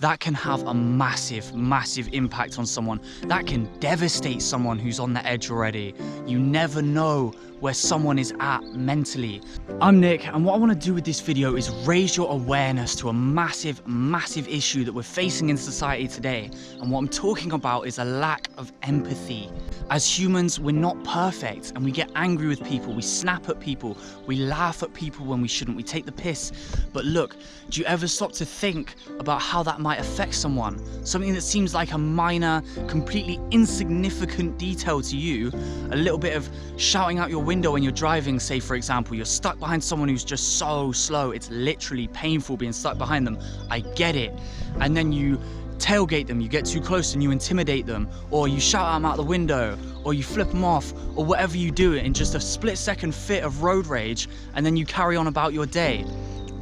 that can have a massive, massive impact on someone. That can devastate someone who's on the edge already. You never know where someone is at mentally. I'm Nick, and what I want to do with this video is raise your awareness to a massive, massive issue that we're facing in society today. And what I'm talking about is a lack of empathy. As humans, we're not perfect, and we get angry with people, we snap at people, we laugh at people when we shouldn't, we take the piss. But look, do you ever stop to think about how that might affect someone? Something that seems like a minor, completely insignificant detail to you, a little bit of shouting out your window when you're driving, say for example, you're stuck behind someone who's just so slow, it's literally painful being stuck behind them, I get it. And then you tailgate them, you get too close and you intimidate them, or you shout at them out the window, or you flip them off, or whatever you do in just a split-second fit of road rage, and then you carry on about your day.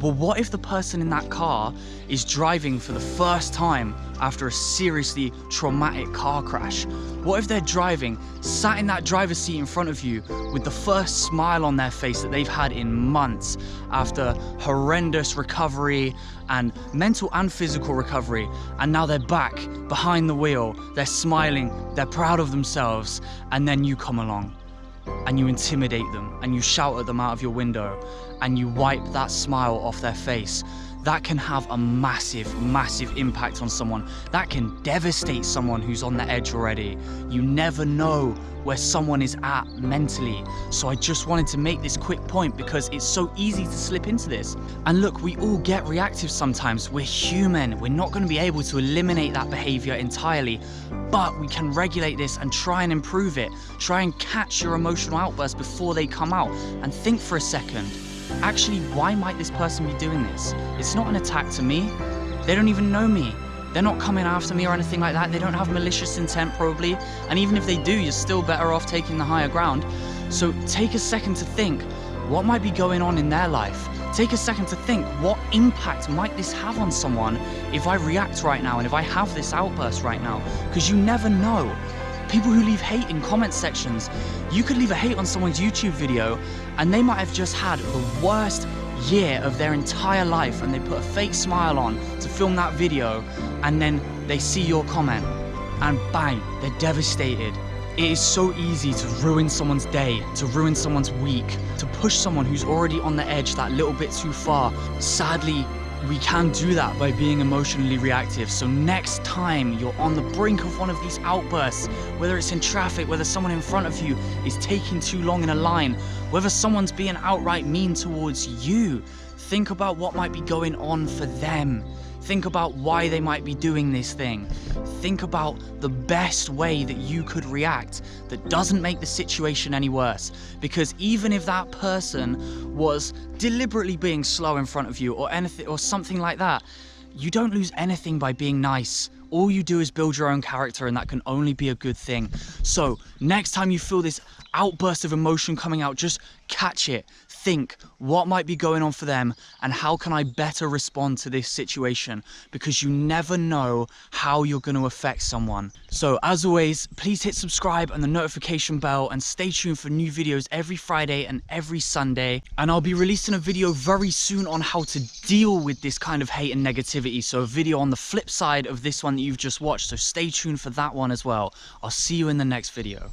Well, what if the person in that car is driving for the first time after a seriously traumatic car crash? What if they're driving, sat in that driver's seat in front of you with the first smile on their face that they've had in months after horrendous recovery and mental and physical recovery, and now they're back behind the wheel, they're smiling, they're proud of themselves, and then you come along and you intimidate them and you shout at them out of your window and you wipe that smile off their face. That can have a massive, massive impact on someone. That can devastate someone who's on the edge already. You never know where someone is at mentally. So I just wanted to make this quick point because it's so easy to slip into this. And look, we all get reactive sometimes. We're human. We're not going to be able to eliminate that behavior entirely, but we can regulate this and try and improve it. Try and catch your emotional outbursts before they come out and think for a second. Actually, why might this person be doing this? It's not an attack to me. They don't even know me. They're not coming after me or anything like that. They don't have malicious intent probably. And even if they do, you're still better off taking the higher ground. So take a second to think, what might be going on in their life? Take a second to think, what impact might this have on someone if I react right now and if I have this outburst right now? Because you never know. People who leave hate in comment sections, you could leave a hate on someone's YouTube video and they might have just had the worst year of their entire life and they put a fake smile on to film that video, and then they see your comment and bang, they're devastated. It is so easy to ruin someone's day, to ruin someone's week, to push someone who's already on the edge that little bit too far. Sadly, we can do that by being emotionally reactive. So next time you're on the brink of one of these outbursts, whether it's in traffic, whether someone in front of you is taking too long in a line, whether someone's being outright mean towards you, think about what might be going on for them. Think about why they might be doing this thing. Think about the best way that you could react that doesn't make the situation any worse. Because even if that person was deliberately being slow in front of you or anything or something like that, you don't lose anything by being nice. All you do is build your own character, and that can only be a good thing. So next time you feel this outburst of emotion coming out, just catch it. Think, what might be going on for them and how can I better respond to this situation? Because you never know how you're going to affect someone. So as always, please hit subscribe and the notification bell and stay tuned for new videos every Friday and every Sunday. And I'll be releasing a video very soon on how to deal with this kind of hate and negativity. So a video on the flip side of this one that you've just watched. So stay tuned for that one as well. I'll see you in the next video.